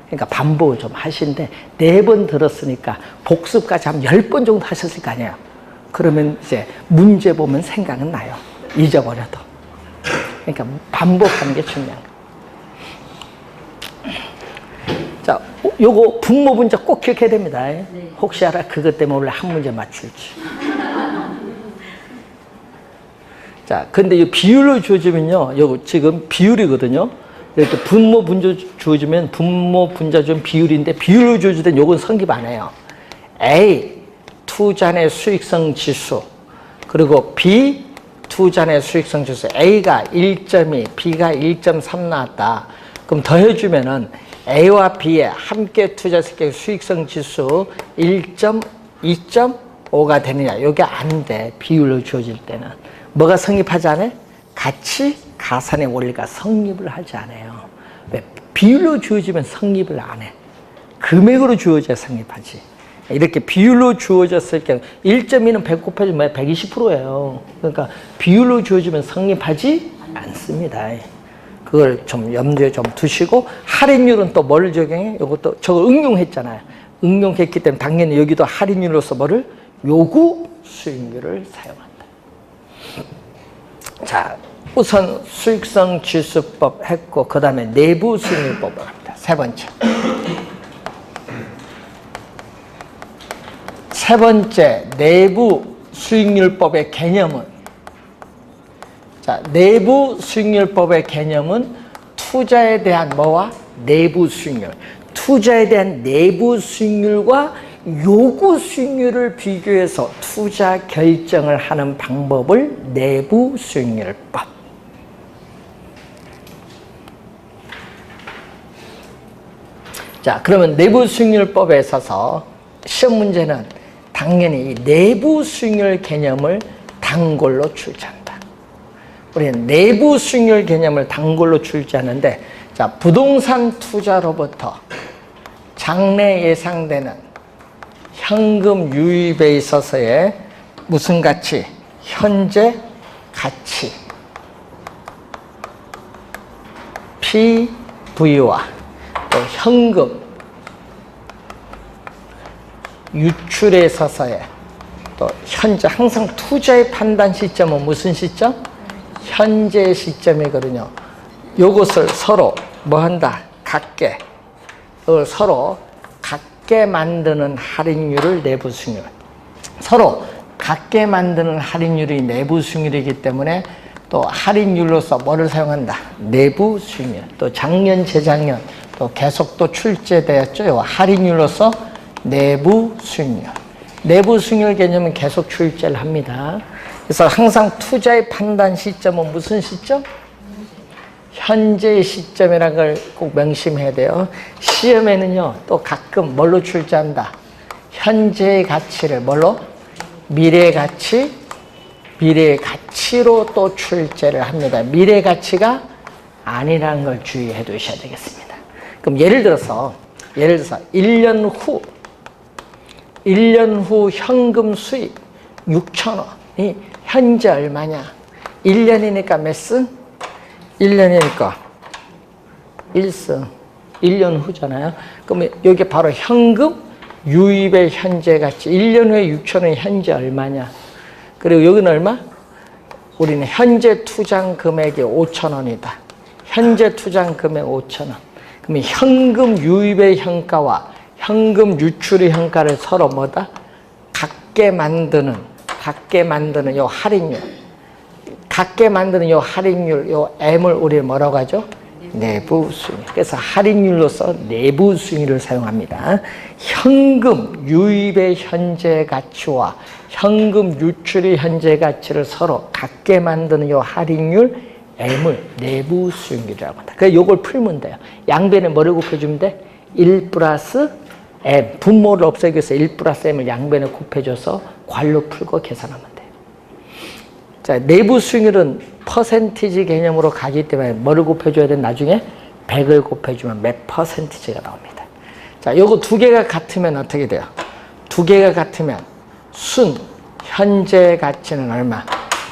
그러니까 반복을 좀 하시는데, 4번 들었으니까 복습까지 하면 10번 정도 하셨을 거 아니에요. 그러면 이제 문제 보면 생각은 나요. 잊어버려도. 그러니까 반복하는 게 중요한 거예요. 자, 요거 분모분자 꼭 기억해야 됩니다. 네. 혹시 알아? 그것 때문에 원래 한 문제 맞출지. 자, 근데 이 비율로 주어지면요, 요거 지금 비율이거든요. 이렇게 분모 분자 주어지면 분모 분자 좀 비율인데, 비율로 주어질 땐 요건 성립 안 해요. A, 투자의 수익성 지수. 그리고 B, 투자의 수익성 지수. A가 1.2, B가 1.3 나왔다. 그럼 더해주면은 A와 B의 함께 투자했을 때 수익성 지수 2.5가 되느냐. 이게 안 돼. 비율로 주어질 때는. 뭐가 성립하지 않아요? 가치, 가산의 원리가 성립을 하지 않아요. 왜? 비율로 주어지면 성립을 안 해. 금액으로 주어져야 성립하지. 이렇게 비율로 주어졌을 경우 1.2는 100 곱하기 120%예요. 그러니까 비율로 주어지면 성립하지 않습니다. 그걸 좀 염두에 좀 두시고, 할인율은 또 뭘 적용해? 이것도 저거 응용했잖아요. 응용했기 때문에 당연히 여기도 할인율로서 뭐를? 요구 수익률을 사용한다. 자, 우선 수익성 지수법 했고, 그 다음에 내부 수익률법을 합니다. 세 번째, 내부 수익률법의 개념은, 자, 내부 수익률법의 개념은 투자에 대한 뭐와? 내부 수익률. 투자에 대한 내부 수익률과 요구 수익률을 비교해서 투자 결정을 하는 방법을 내부 수익률법. 자, 그러면 내부 수익률법에 있어서 시험 문제는 당연히 이 내부 수익률 개념을 단골로 출제한다. 우리는 내부 수익률 개념을 단골로 출제하는데, 자, 부동산 투자로부터 장래 예상되는 현금 유입에 있어서의 무슨 가치? 현재 가치. PV와 또 현금 유출에 있어서의 또 현재, 항상 투자의 판단 시점은 무슨 시점? 현재 시점이거든요. 요것을 서로 뭐 한다? 같게. 이걸 서로 같게 만드는 할인율을 내부 수익률. 서로 같게 만드는 할인율이 내부 수익률이기 때문에 또 할인율로서 뭐를 사용한다? 내부 수익률. 또 작년, 재작년 또 계속 또 출제되었죠. 요 할인율로서 내부 수익률. 내부 수익률 개념은 계속 출제를 합니다. 그래서 항상 투자의 판단 시점은 무슨 시점? 현재의 시점이라는 걸 꼭 명심해야 돼요. 시험에는요, 또 가끔 뭘로 출제한다? 현재의 가치를 뭘로? 미래의 가치, 미래의 가치로 또 출제를 합니다. 미래의 가치가 아니라는 걸 주의해 두셔야 되겠습니다. 그럼 예를 들어서 1년 후 현금 수익 6,000원이 현재 얼마냐? 1년이니까 몇 승? 1년이니까 1승. 1년 후잖아요. 그러면 여기 바로 현금 유입의 현재 가치. 1년 후에 6,000원이 현재 얼마냐? 그리고 여기는 얼마? 우리는 현재 투자 금액이 5,000원이다. 현재 투자 금액 5,000원. 그러면 현금 유입의 현가와 현금 유출의 현가를 서로 뭐다? 같게 만드는 요 할인율. 같게 만드는 요 할인율, 요 M을 우리 뭐라고 하죠? 내부 수익률. 그래서 할인율로서 내부 수익률을 사용합니다. 현금 유입의 현재 가치와 현금 유출의 현재 가치를 서로 같게 만드는 이 할인율 M을 내부 수익률이라고 한다. 그래서 이걸 풀면 돼요. 양변에 뭐를 곱해주면 돼? 1 플러스 M. 분모를 없애기 위해서 1 플러스 M을 양변에 곱해줘서 괄호 풀고 계산하면 돼요. 자, 내부 수익률은 퍼센티지 개념으로 가기 때문에 뭐를 곱해줘야 돼? 나중에 100을 곱해주면 몇 퍼센티지가 나옵니다. 자, 요거 두 개가 같으면 어떻게 돼요? 두 개가 같으면 순 현재 가치는 얼마?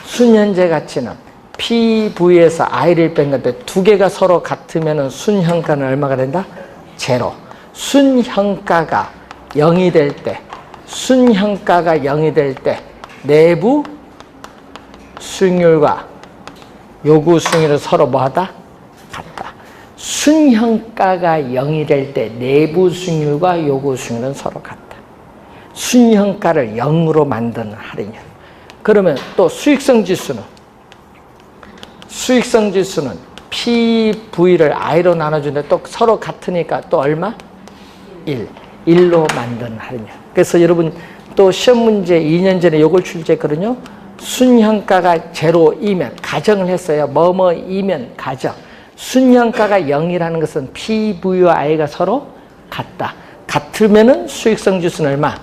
순 현재 가치는 PV에서 I를 뺀 건데 두 개가 서로 같으면 순현가는 얼마가 된다? 제로. 순현가가 0이 될 때, 순현가가 0이 될 때 내부 수익률과 요구 수익률은 서로 뭐하다? 같다. 순현가가 0이 될 때 내부 수익률과 요구 수익률은 서로 같다. 순현가를 0으로 만드는 할인율. 그러면 또 수익성 지수는 PV를 I로 나눠주는데 또 서로 같으니까 또 얼마? 1로 만드는 할인율. 그래서 여러분 또 시험 문제 2년 전에 요걸 출제했거든요. 순현가가 제로이면 가정을 했어요. 뭐뭐이면 가정. 순현가가 0이라는 것은 PV와 I가 서로 같다. 같으면은 수익성 지수는 얼마?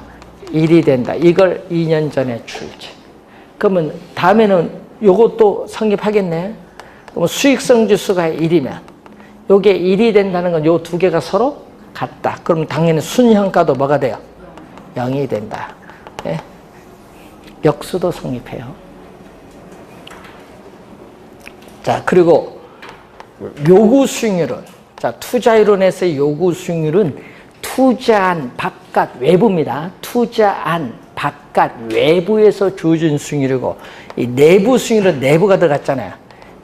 1이 된다. 이걸 2년 전에 출제. 그러면 다음에는 요것도 성립하겠네. 그럼 수익성 지수가 1이면 요게 1이 된다는 건 요 두 개가 서로 같다. 그럼 당연히 순현가도 뭐가 돼요? 0이 된다. 네? 역수도 성립해요. 자, 그리고 요구 수익률은, 자, 투자이론에서의 요구 수익률은 투자한 바깥 외부입니다. 투자한 바깥 외부에서 주어진 수익률이고, 이 내부 수익률은 내부가 들어갔잖아요.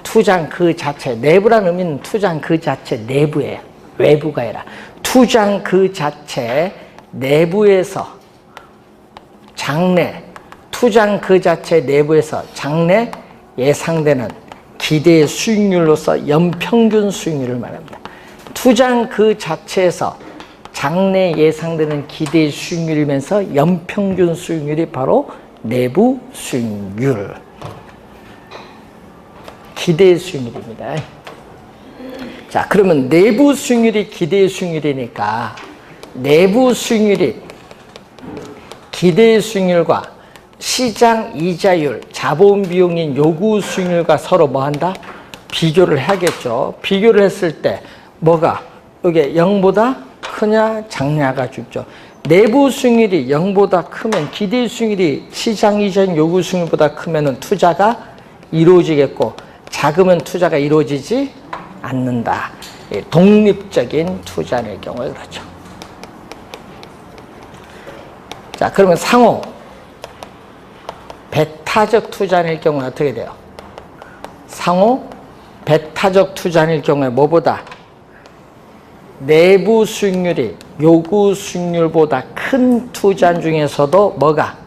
투자한 그 자체, 내부라는 의미는 투자한 그 자체 내부예요. 외부가 아니라 투자한 그 자체 내부에서 장래, 투자한 그 자체 내부에서 장래 예상되는 기대 수익률로서 연평균 수익률을 말합니다. 투자한 그 자체에서 장래 예상되는 기대 수익률이면서 연평균 수익률이 바로 내부 수익률. 기대 수익률입니다. 자, 그러면 내부 수익률이 기대 수익률이니까 내부 수익률이 기대 수익률과 시장 이자율, 자본 비용인 요구 수익률과 서로 뭐 한다? 비교를 해야겠죠. 비교를 했을 때 뭐가 이게 0보다 크냐 작냐가 죽죠. 내부 수익률이 0보다 크면 기대 수익률이 시장 이자율 요구 수익률보다 크면은 투자가 이루어지겠고 작으면 투자가 이루어지지 않는다. 독립적인 투자의 경우에 그렇죠. 자, 그러면 상호 배타적 투자일 경우는 어떻게 돼요? 상호 배타적 투자일 경우에 뭐보다 내부 수익률이 요구 수익률보다 큰 투자 중에서도 뭐가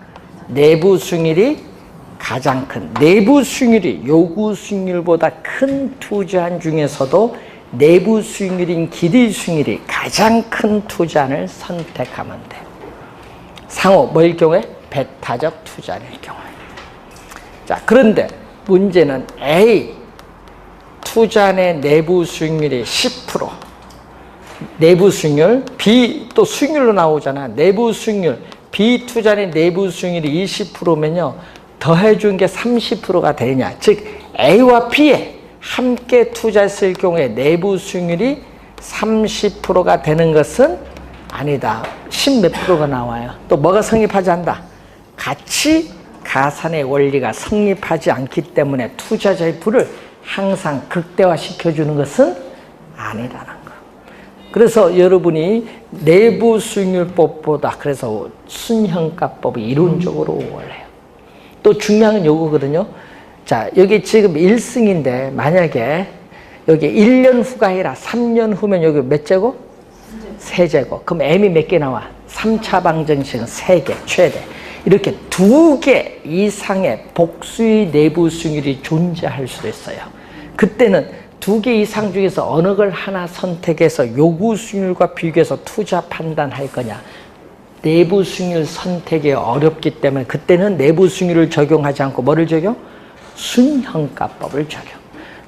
내부 수익률이 가장 큰 내부 수익률이 요구 수익률보다 큰 투자한 중에서도 내부 수익률인 기대 수익률이 가장 큰 투자를 선택하면 돼요. 상호 뭐일 경우에? 배타적 투자일 경우에. 자, 그런데 문제는 A 투자의 내부 수익률이 10%, 내부 수익률, B 또 수익률로 나오잖아. 내부 수익률, B 투자의 내부 수익률이 20%면요. 더해준 게 30%가 되냐. 즉 A와 B에 함께 투자했을 경우에 내부 수익률이 30%가 되는 것은 아니다. 10몇 프로가 나와요. 또 뭐가 성립하지 않는다? 가치 가산의 원리가 성립하지 않기 때문에 투자자의 부를 항상 극대화시켜주는 것은 아니라는 거. 그래서 여러분이 내부 수익률법보다 그래서 순현가법이 이론적으로 원래요. 또 중요한 건 요거거든요. 자, 여기 지금 1승인데 만약에 여기 1년 후가 아니라 3년 후면 여기 몇 제곱? 3제곱. 그럼 M이 몇 개 나와? 3차 방정식은 3개, 최대. 이렇게 2개 이상의 복수의 내부 수익률이 존재할 수도 있어요. 그때는 두 개 이상 중에서 어느 걸 하나 선택해서 요구 수익률과 비교해서 투자 판단할 거냐. 내부 수익률 선택이 어렵기 때문에 그때는 내부 수익률을 적용하지 않고 뭐를 적용? 순형가법을 적용.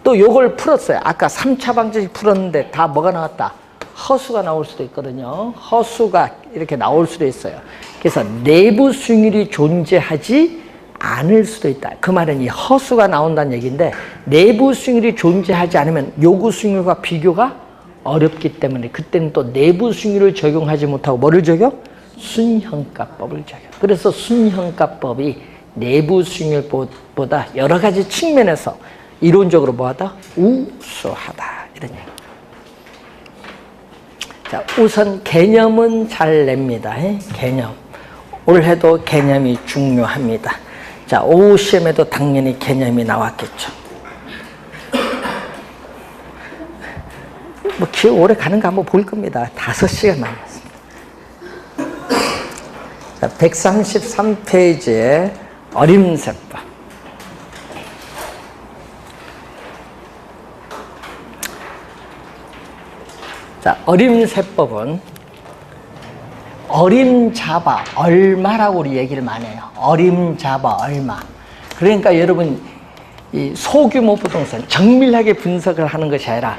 또 요걸 풀었어요. 아까 3차 방정식 풀었는데 다 뭐가 나왔다? 허수가 나올 수도 있거든요. 허수가 이렇게 나올 수도 있어요. 그래서 내부 수익률이 존재하지 않을 수도 있다. 그 말은 이 허수가 나온다는 얘기인데 내부 수익률이 존재하지 않으면 요구 수익률과 비교가 어렵기 때문에 그때는 또 내부 수익률을 적용하지 못하고 뭐를 적용? 순형가법을 적용. 그래서 순형가법이 내부 수익률보다 여러 가지 측면에서 이론적으로 뭐하다? 우수하다. 이런 얘기. 자, 우선 개념은 잘 냅니다. 개념. 올해도 개념이 중요합니다. 자, 오후 시험에도 당연히 개념이 나왔겠죠. 뭐 기억 오래 가는가 한번 볼 겁니다. 5시간 남았습니다. 자, 133페이지에 어림세법. 자, 어림세법은 어림잡아 얼마라고 우리 얘기를 많이 해요. 어림잡아 얼마. 그러니까 여러분 이 소규모 부동산 정밀하게 분석을 하는 것이 아니라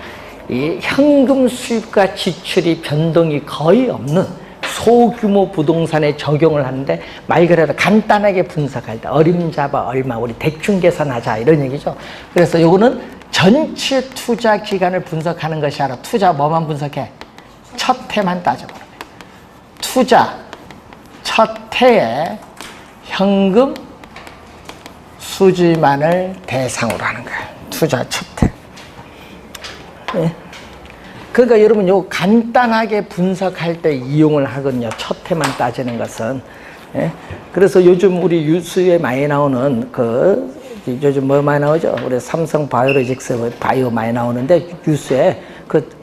이 현금 수입과 지출이 변동이 거의 없는 소규모 부동산에 적용을 하는데 말 그대로 간단하게 분석할 때 어림잡아 얼마 우리 대충 계산하자 이런 얘기죠. 그래서 요거는 전체 투자 기간을 분석하는 것이 아니라 투자 뭐만 분석해? 첫 해만 따져보는 거예요. 투자 첫 해에 현금 수지만을 대상으로 하는 거예요. 투자 첫 해. 예. 그러니까 여러분 요 간단하게 분석할 때 이용을 하거든요. 첫 해만 따지는 것은. 예. 그래서 요즘 우리 뉴스에 많이 나오는 요즘 뭐 많이 나오죠? 우리 삼성 바이오로직스 바이오 많이 나오는데 뉴스에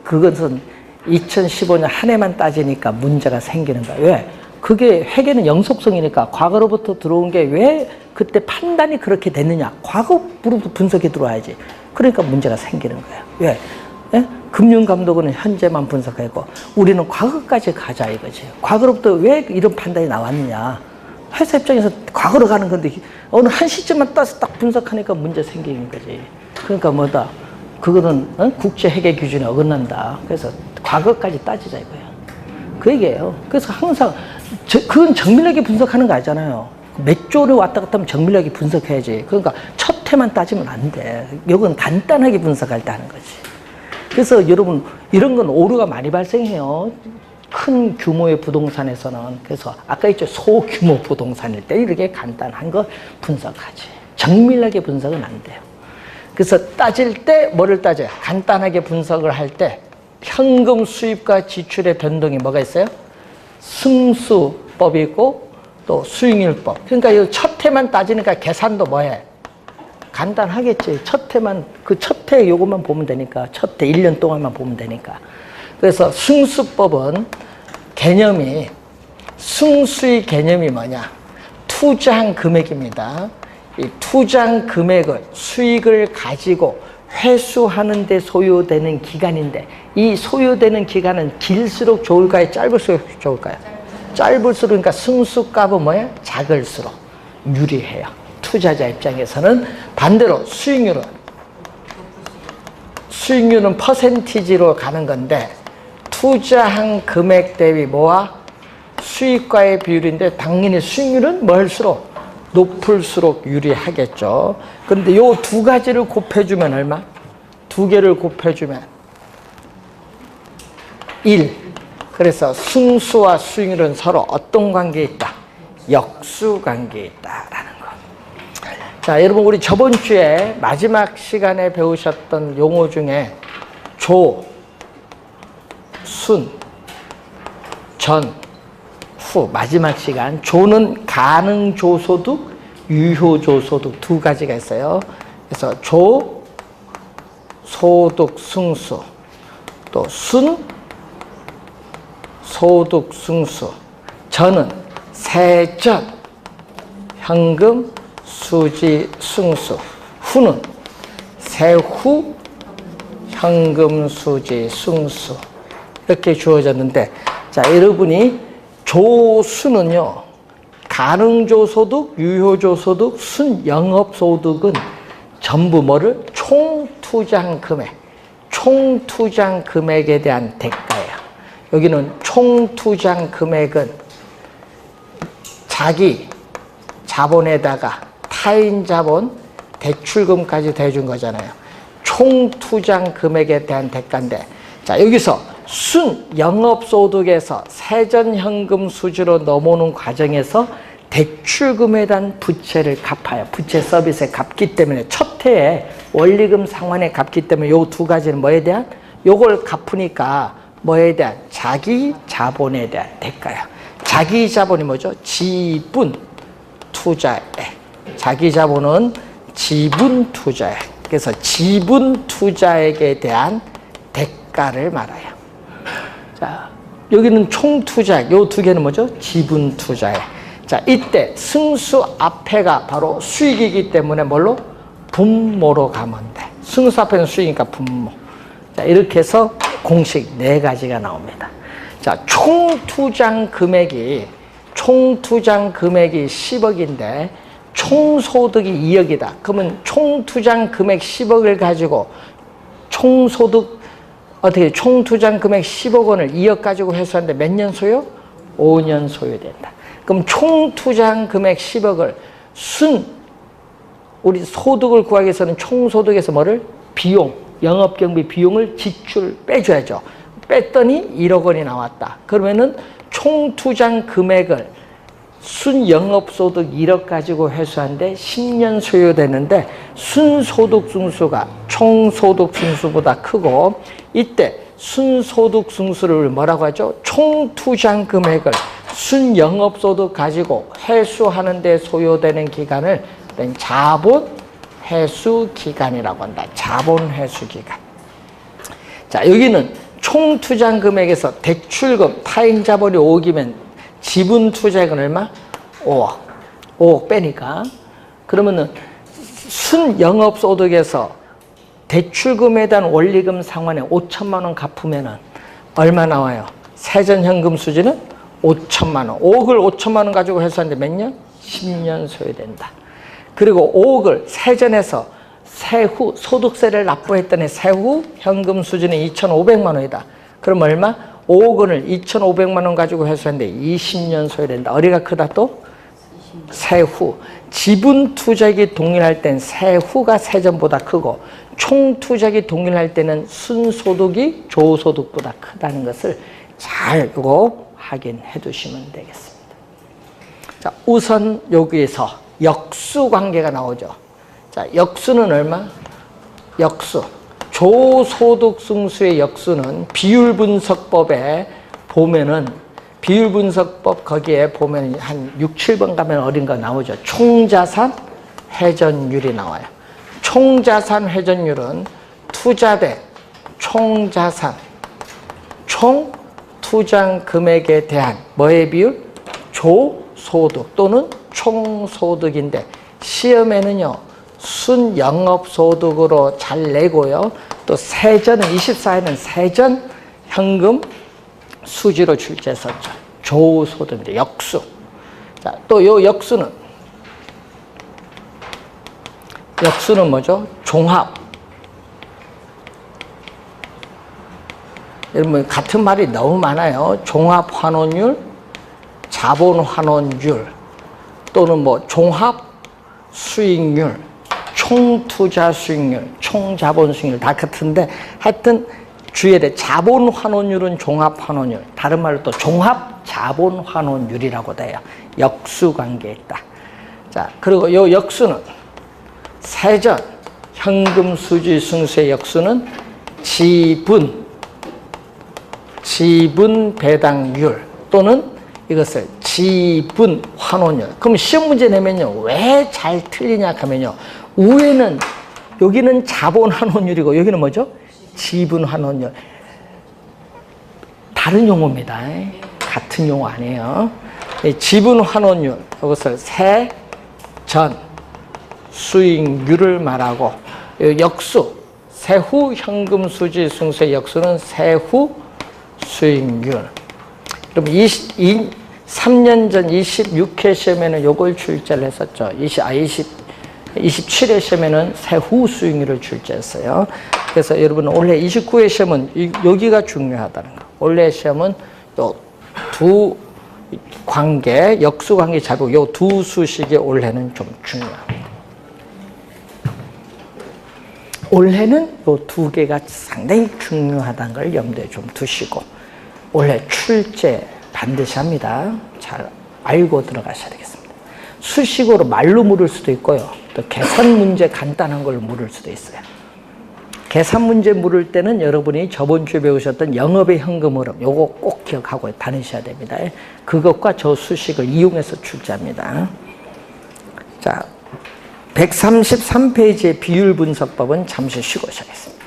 그것은 2015년 한 해만 따지니까 문제가 생기는 거야. 왜? 그게 회계는 영속성이니까 과거로부터 들어온 게 왜 그때 판단이 그렇게 됐느냐? 과거로부터 분석이 들어와야지. 그러니까 문제가 생기는 거야. 왜? 예? 금융감독원은 현재만 분석하고 우리는 과거까지 가자 이거지. 과거로부터 왜 이런 판단이 나왔느냐? 회사 입장에서 과거로 가는 건데 어느 한 시점만 따서 딱 분석하니까 문제 생기는 거지. 그러니까 뭐다? 그거는 국제 회계 기준에 어긋난다. 그래서 과거까지 따지자 이거야. 그 얘기예요. 그래서 항상 그건 정밀하게 분석하는 거 아니잖아요. 몇 조를 왔다 갔다 하면 정밀하게 분석해야지. 그러니까 첫 해만 따지면 안 돼. 이건 간단하게 분석할 때 하는 거지. 그래서 여러분 이런 건 오류가 많이 발생해요. 큰 규모의 부동산에서는. 그래서 아까 있죠. 소규모 부동산일 때 이렇게 간단한 거 분석하지. 정밀하게 분석은 안 돼요. 그래서 따질 때 뭐를 따져요? 간단하게 분석을 할 때 현금 수입과 지출의 변동이 뭐가 있어요? 승수법이 있고 또 수익률법. 그러니까 이 첫 해만 따지니까 계산도 뭐해? 간단하겠지. 첫 해만, 그 첫 해 요것만 보면 되니까. 첫 해 1년 동안만 보면 되니까. 그래서 승수법은 개념이, 승수의 개념이 뭐냐? 투자한 금액입니다. 이 투자한 금액을, 수익을 가지고 회수하는 데 소요되는 기간인데 이 소요되는 기간은 길수록 좋을까요? 짧을수록 좋을까요? 짧을수록. 그러니까 승수값은 뭐예요? 작을수록 유리해요. 투자자 입장에서는. 반대로 수익률은 퍼센티지로 가는 건데 투자한 금액 대비 뭐와 수익과의 비율인데 당연히 수익률은 뭘수록 높을수록 유리하겠죠. 그런데 요 두 가지를 곱해주면 얼마? 두 개를 곱해주면 1. 그래서 승수와 수익률은 서로 어떤 관계에 있다? 역수 관계에 있다라는 거. 자, 여러분 우리 저번 주에 마지막 시간에 배우셨던 용어 중에 조, 순, 전, 후 마지막 시간. 조는 가능조소득, 유효조소득 두 가지가 있어요. 그래서 조, 소득, 승수, 또 순, 소득, 승수. 전은 세전, 현금, 수지, 승수. 후는 세후, 현금, 수지, 승수 이렇게 주어졌는데, 자, 여러분이 조수는요, 가능조소득, 유효조소득, 순영업소득은 전부 뭐를? 총투자금액, 총투자금액에 대한 대가예요. 여기는 총투자금액은 자기 자본에다가 타인 자본, 대출금까지 대준 거잖아요. 총투자금액에 대한 대가인데, 자, 여기서 순영업소득에서 세전현금 수지로 넘어오는 과정에서 대출금에 대한 부채를 갚아요. 부채 서비스에 갚기 때문에, 첫 해에 원리금 상환에 갚기 때문에 요 두 가지는 뭐에 대한? 요걸 갚으니까 뭐에 대한? 자기 자본에 대한 대가야. 자기 자본이 뭐죠? 지분 투자액. 자기 자본은 지분 투자액. 그래서 지분 투자액에 대한 대가를 말해요. 자, 여기는 총 투자액. 요 두 개는 뭐죠? 지분 투자액. 자, 이때 승수 앞에가 바로 수익이기 때문에 뭘로? 분모로 가면 돼. 승수 앞에는 수익이니까 분모. 자, 이렇게 해서 공식 4가지가 나옵니다. 자, 총투자 금액이 10억인데 총소득이 2억이다. 그러면 총투자 금액 10억을 가지고 총소득 어떻게 총투자 금액 10억 원을 2억 가지고 회수하는데 몇 년 소요? 5년 소요된다. 그럼 총투자 금액 10억을 우리 소득을 구하기 위해서는 총소득에서 뭐를? 비용, 영업경비 비용을 지출 빼줘야죠. 뺐더니 1억 원이 나왔다. 그러면은 총투자 금액을 순영업소득 1억 가지고 회수하는데 10년 소요되는데, 순소득 승수가 총소득 승수보다 크고, 이때 순소득 승수를 뭐라고 하죠? 총투자 금액을 순영업소득 가지고 회수하는 데 소요되는 기간을 자본 회수 기간이라고 한다. 자본 회수 기간. 자, 여기는 총투자 금액에서 대출금 타인 자본이 5억이면 지분 투자액은 얼마? 5억. 5억 빼니까. 그러면은 순영업소득에서 대출금에 대한 원리금 상환에 5천만 원 갚으면은 얼마 나와요? 세전현금 수지는 5천만 원. 5억을 5천만 원 가지고 회수하는데 몇 년? 10년 소요된다. 그리고 5억을 세전에서 세후 소득세를 납부했더니 세후 현금 수지는 2,500만 원이다. 그럼 얼마? 5억 원을 2,500만 원 가지고 회수했는데 20년 소요된다. 어디가 크다 또? 세후. 지분 투자액이 동일할 땐 세후가 세전보다 크고, 총 투자액이 동일할 때는 순소득이 조소득보다 크다는 것을 잘 이거 확인해 두시면 되겠습니다. 자, 우선 여기에서 역수 관계가 나오죠. 자, 역수는 얼마? 역수. 조소득 승수의 역수는 비율분석법에 보면은, 비율분석법 거기에 보면 한 6, 7번 가면 어딘 거 나오죠. 총자산 회전율이 나와요. 총자산 회전율은 투자 대 총자산, 총 투자 금액에 대한 뭐의 비율? 조소득 또는 총소득인데, 시험에는요 순영업소득으로 잘 내고요, 또 세전은 24에는 세전 현금 수지로 출제했었죠. 조소득인데 역수. 자, 또 요 역수는 뭐죠? 종합. 여러분 같은 말이 너무 많아요. 종합환원율, 자본환원율, 또는 뭐 종합수익률, 총투자수익률, 총자본수익률 다 같은데, 하여튼 주의해야 돼. 자본환원율은 종합환원율, 다른 말로 또 종합자본환원율이라고 돼요. 역수관계에 있다. 자, 그리고 요 역수는 세전 현금 수지 승수의 역수는 지분 배당률 또는 이것을 지분 환원율. 그럼 시험 문제 내면요 왜 잘 틀리냐 하면요, 위에는 여기는 자본 환원율이고 여기는 뭐죠? 지분 환원율. 다른 용어입니다. 같은 용어 아니에요. 지분 환원율, 이것을 세전 수익률을 말하고, 역수 세후 현금 수지 승수의 역수는 세후 수익률. 그럼 3년 전 26회 시험에는 요걸 출제를 했었죠. 27회 시험에는 세후 수익률을 출제했어요. 그래서 여러분 올해 29회 시험은 여기가 중요하다는 거. 올해 시험은 요 두 관계, 역수 관계 잡고 요 두 수식이 올해는 좀 중요합니다. 올해는 요 두 개가 상당히 중요하다는 걸 염두에 좀 두시고 올해 출제 반드시 합니다. 잘 알고 들어가셔야 되겠습니다. 수식으로 말로 물을 수도 있고요. 또 계산 문제 간단한 걸 물을 수도 있어요. 계산 문제 물을 때는 여러분이 저번 주에 배우셨던 영업의 현금 흐름 요거 꼭 기억하고 다니셔야 됩니다. 그것과 저 수식을 이용해서 출제합니다. 자, 133페이지의 비율 분석법은 잠시 쉬고 시작하겠습니다.